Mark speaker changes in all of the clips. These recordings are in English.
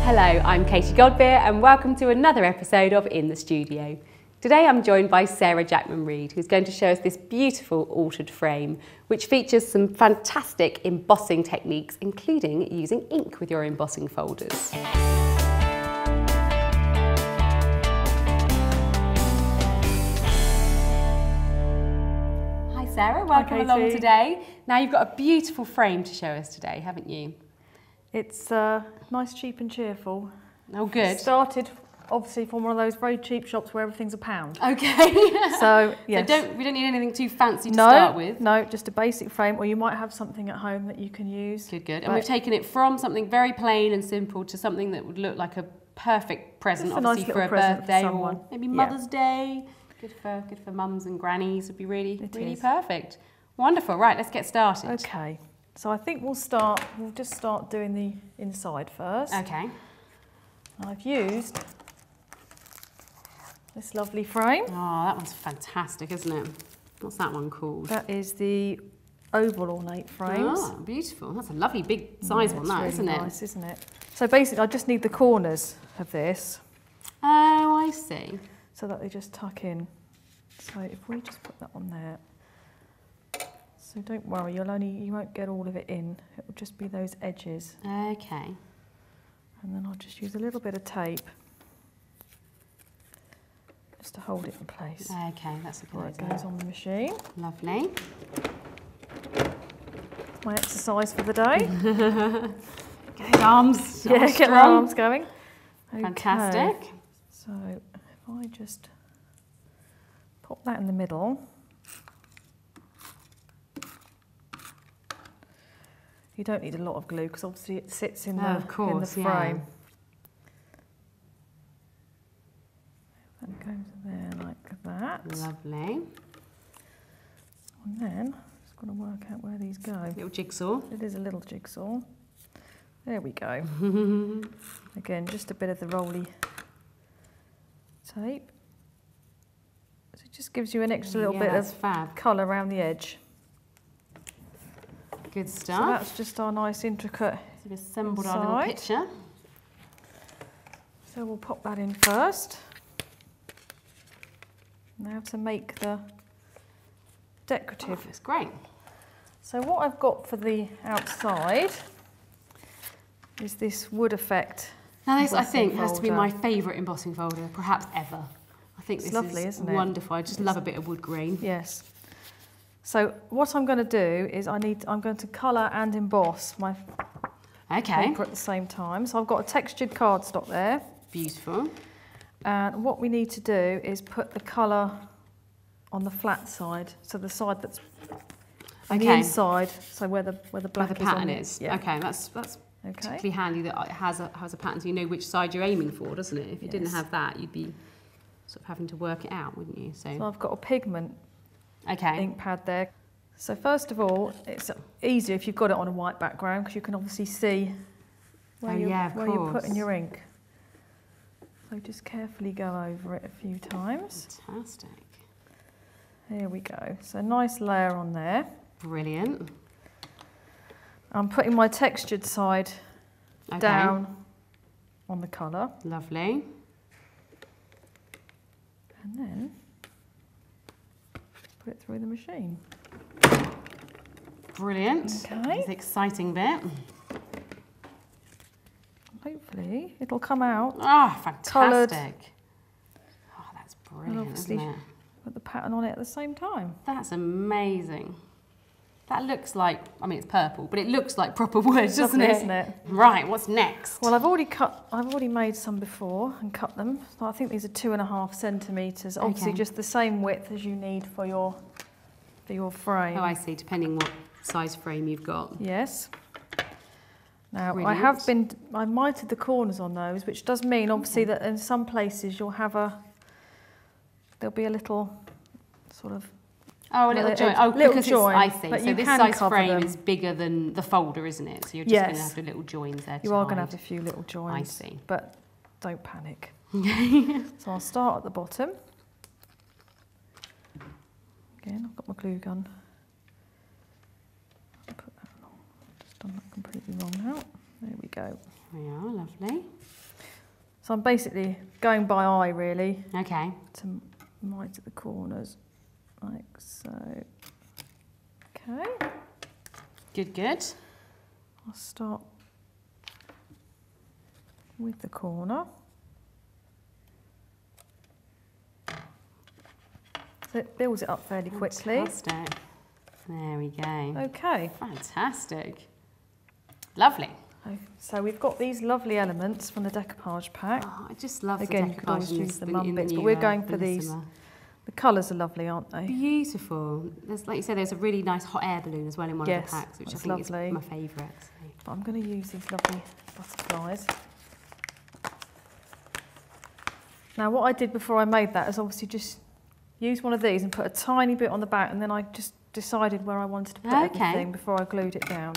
Speaker 1: Hello, I'm Katie Godbeer and welcome to another episode of In the Studio. Today I'm joined by Sarah Jackman-Reid, who's going to show us this beautiful altered frame, which features some fantastic embossing techniques, including using ink with your embossing folders. Hi Sarah, welcome along today. Now you've got a beautiful frame to show us today, haven't you?
Speaker 2: It's nice, cheap and cheerful.
Speaker 1: Oh good.
Speaker 2: Started obviously from one of those very cheap shops where everything's £1.
Speaker 1: Okay.
Speaker 2: So yes.
Speaker 1: So we don't need anything too fancy to start with.
Speaker 2: No, just a basic frame, or you might have something at home that you can use.
Speaker 1: Good, good. And we've taken it from something very plain and simple to something that would look like a perfect present, obviously
Speaker 2: nice
Speaker 1: for a birthday or maybe Mother's Day. Good for mums and grannies would be really perfect. Wonderful. Right, let's get started.
Speaker 2: Okay. So I think we'll just start doing the inside first.
Speaker 1: Okay.
Speaker 2: I've used this lovely frame.
Speaker 1: Oh, that one's fantastic, isn't it? What's that one called?
Speaker 2: That is the oval ornate frames.
Speaker 1: Oh, beautiful. That's a lovely big size one, that, isn't it?
Speaker 2: Nice, isn't it? So basically I just need the corners of this.
Speaker 1: Oh, I see.
Speaker 2: So that they just tuck in. So if we just put that on there. So don't worry, you won't get all of it in. It will just be those edges.
Speaker 1: Okay.
Speaker 2: And then I'll just use a little bit of tape just to hold it in place.
Speaker 1: Okay, that's a good idea.
Speaker 2: It goes on the machine.
Speaker 1: Lovely.
Speaker 2: It's my exercise for the day.
Speaker 1: Get arms.
Speaker 2: Yeah, get my arms going. Okay.
Speaker 1: Fantastic.
Speaker 2: So if I just pop that in the middle. You don't need a lot of glue because obviously it sits in the frame.
Speaker 1: Yeah.
Speaker 2: That goes there like that.
Speaker 1: Lovely.
Speaker 2: And then just got to work out where these go.
Speaker 1: Little jigsaw.
Speaker 2: It is a little jigsaw. There we go. Again, just a bit of the rolly tape. So it just gives you an extra little bit of colour around the edge.
Speaker 1: Good stuff.
Speaker 2: So that's just our nice intricate
Speaker 1: So we've assembled our little picture.
Speaker 2: So we'll pop that in first. Now to make the decorative.
Speaker 1: Oh, that's great.
Speaker 2: So what I've got for the outside is this wood effect.
Speaker 1: Now this, I think, has to be my favourite embossing folder, perhaps ever. I think this
Speaker 2: lovely,
Speaker 1: is
Speaker 2: isn't it?
Speaker 1: Wonderful. I just love a bit of wood grain.
Speaker 2: Yes. So what I'm going to do is I'm going to colour and emboss my paper at the same time. So I've got a textured cardstock there.
Speaker 1: Beautiful.
Speaker 2: And what we need to do is put the colour on the flat side, so the side that's on the inside, so where the black
Speaker 1: pattern is. Yeah. Okay, that's particularly handy that it has a pattern, so you know which side you're aiming for, doesn't it? If you didn't have that, you'd be sort of having to work it out, wouldn't you? So
Speaker 2: I've got a pigment ink pad there. So first of all, it's easier if you've got it on a white background because you can obviously see where you're putting your ink. So just carefully go over it a few times.
Speaker 1: Fantastic.
Speaker 2: There we go. So nice layer on there.
Speaker 1: Brilliant.
Speaker 2: I'm putting my textured side down on the colour.
Speaker 1: Lovely.
Speaker 2: And then put it through the machine.
Speaker 1: Brilliant.
Speaker 2: Okay.
Speaker 1: That's the exciting bit.
Speaker 2: Hopefully it'll come out.
Speaker 1: Ah, fantastic.
Speaker 2: Coloured.
Speaker 1: Oh, that's brilliant, isn't it?
Speaker 2: Put the pattern on it at the same time.
Speaker 1: That's amazing. That looks like, I mean it's purple, but it looks like proper wood, doesn't it?
Speaker 2: Isn't it?
Speaker 1: Right, what's next?
Speaker 2: Well, I've already made some before and cut them. So I think these are 2.5 centimetres. Obviously just the same width as you need for your frame.
Speaker 1: Oh, I see, depending what size frame you've got.
Speaker 2: Yes. Now,
Speaker 1: Brilliant.
Speaker 2: I mitered the corners on those, which does mean obviously that in some places there'll be a little sort of...
Speaker 1: Oh, a little joint.
Speaker 2: Oh,
Speaker 1: because
Speaker 2: joint,
Speaker 1: I see.
Speaker 2: but
Speaker 1: so this size frame is bigger than the folder, isn't it? So you're just going to have the little joins there.
Speaker 2: You are going to have a few little joins.
Speaker 1: I see.
Speaker 2: But don't panic. So I'll start at the bottom. Again, I've got my glue gun. I'll put that along. Just done that completely wrong now. There we go.
Speaker 1: There we are, lovely.
Speaker 2: So I'm basically going by eye really.
Speaker 1: Okay.
Speaker 2: To right at the corners, like so. Okay.
Speaker 1: Good, good.
Speaker 2: I'll start with the corner. So it builds it up fairly quickly.
Speaker 1: Fantastic. There we go.
Speaker 2: Okay.
Speaker 1: Fantastic. Lovely.
Speaker 2: So we've got these lovely elements from the decoupage pack.
Speaker 1: Oh, I just love
Speaker 2: Again,
Speaker 1: the
Speaker 2: you could always use the mum bits, but
Speaker 1: new,
Speaker 2: we're going for these. The colours are lovely, aren't they?
Speaker 1: Beautiful. There's, like you said, there's a really nice hot air balloon as well in one of the packs, which I think
Speaker 2: lovely.
Speaker 1: is my favourite. So.
Speaker 2: But I'm going to use these lovely butterflies. Now what I did before I made that is obviously just use one of these and put a tiny bit on the back, and then I just decided where I wanted to put everything before I glued it down.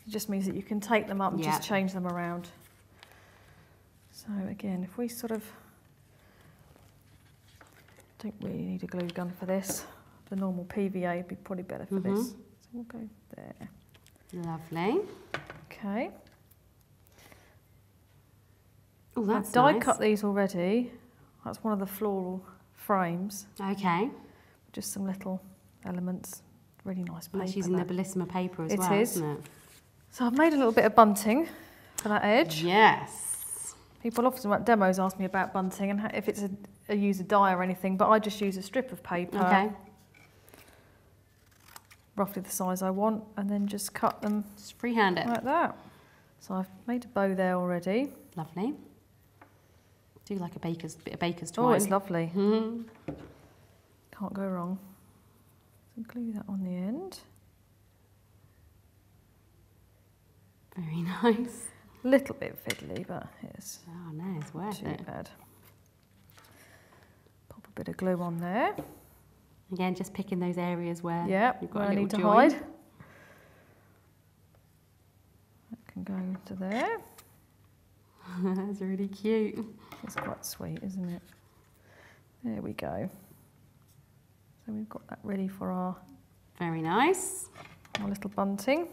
Speaker 2: It just means that you can take them up and just change them around. So again, if we sort of don't really need a glue gun for this. The normal PVA would be probably better for this. So we'll go there.
Speaker 1: Lovely.
Speaker 2: Okay.
Speaker 1: Oh, that's
Speaker 2: I've die
Speaker 1: nice.
Speaker 2: cut these already. That's one of the floral frames.
Speaker 1: Okay.
Speaker 2: Just some little elements. Really nice paper.
Speaker 1: That's using the Bellissima paper as well, isn't it?
Speaker 2: So I've made a little bit of bunting for that edge.
Speaker 1: Yes.
Speaker 2: People often at demos ask me about bunting and if it's a use a die or anything, but I just use a strip of paper.
Speaker 1: Okay.
Speaker 2: Roughly the size I want, and then just cut them.
Speaker 1: Just freehand it.
Speaker 2: Like that. So I've made a bow there already.
Speaker 1: Lovely. Do like a bit of baker's twine.
Speaker 2: Oh, it's lovely. Can't go wrong. So glue that on the end.
Speaker 1: Very nice.
Speaker 2: A little bit fiddly, but it's
Speaker 1: no, it's worth
Speaker 2: too
Speaker 1: it.
Speaker 2: bad. Pop a bit of glue on there.
Speaker 1: Again, just picking those areas where you've got
Speaker 2: where
Speaker 1: a
Speaker 2: I
Speaker 1: little
Speaker 2: need to
Speaker 1: join.
Speaker 2: hide. That can go into there.
Speaker 1: That's really cute.
Speaker 2: It's quite sweet, isn't it? There we go. So we've got that ready for our
Speaker 1: Very nice.
Speaker 2: little bunting.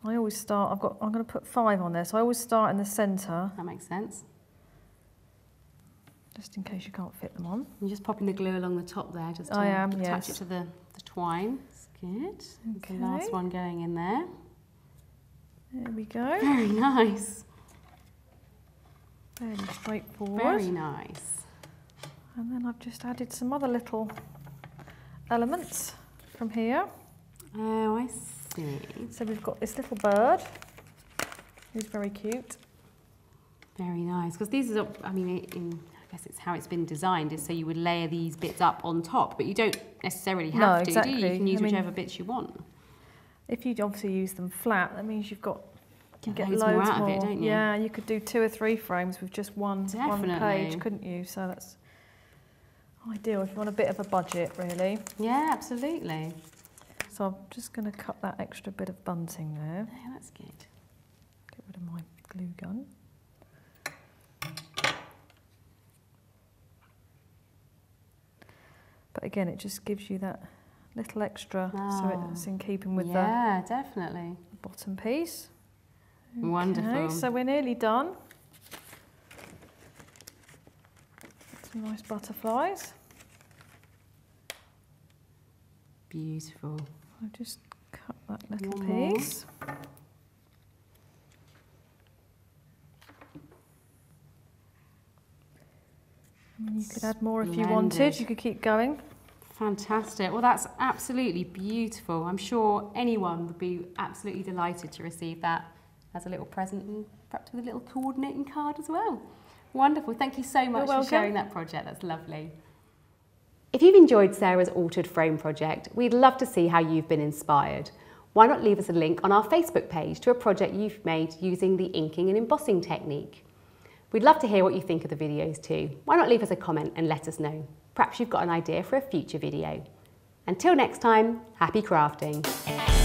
Speaker 2: I always start, I'm going to put 5 on there, so I always start in the centre.
Speaker 1: That makes sense.
Speaker 2: Just in case you can't fit them on.
Speaker 1: You're just popping the glue along the top there, just to attach it to the twine. That's good. Okay. The last one going in there.
Speaker 2: There we go.
Speaker 1: Very nice.
Speaker 2: Fairly straightforward.
Speaker 1: Very nice.
Speaker 2: And then I've just added some other little elements from here.
Speaker 1: Oh, I see.
Speaker 2: So we've got this little bird, who's very cute.
Speaker 1: Very nice, because these are, I mean, I guess it's how it's been designed, is so you would layer these bits up on top, but you don't necessarily have to, do you? You can use whichever bits you want. If
Speaker 2: you obviously use them flat, that means you get
Speaker 1: loads
Speaker 2: loads
Speaker 1: more out
Speaker 2: more.
Speaker 1: of it, don't you?
Speaker 2: Yeah, you could do 2 or 3 frames with just one page, couldn't you? So that's ideal if you want a bit of a budget, really.
Speaker 1: Yeah, absolutely.
Speaker 2: So I'm just going to cut that extra bit of bunting there.
Speaker 1: Yeah, that's good.
Speaker 2: Get rid of my glue gun. But again, it just gives you that little extra, so it's in keeping with the
Speaker 1: definitely.
Speaker 2: bottom piece. Okay,
Speaker 1: Wonderful.
Speaker 2: so we're nearly done. Some nice butterflies.
Speaker 1: Beautiful.
Speaker 2: I'll just cut that little piece. And you could add more if you wanted, you could keep going.
Speaker 1: Fantastic. Well, that's absolutely beautiful. I'm sure anyone would be absolutely delighted to receive that as a little present, and perhaps with a little coordinating card as well. Wonderful. Thank you so much for sharing that project. That's lovely. If you've enjoyed Sarah's altered frame project, we'd love to see how you've been inspired. Why not leave us a link on our Facebook page to a project you've made using the inking and embossing technique? We'd love to hear what you think of the videos too. Why not leave us a comment and let us know? Perhaps you've got an idea for a future video. Until next time, happy crafting.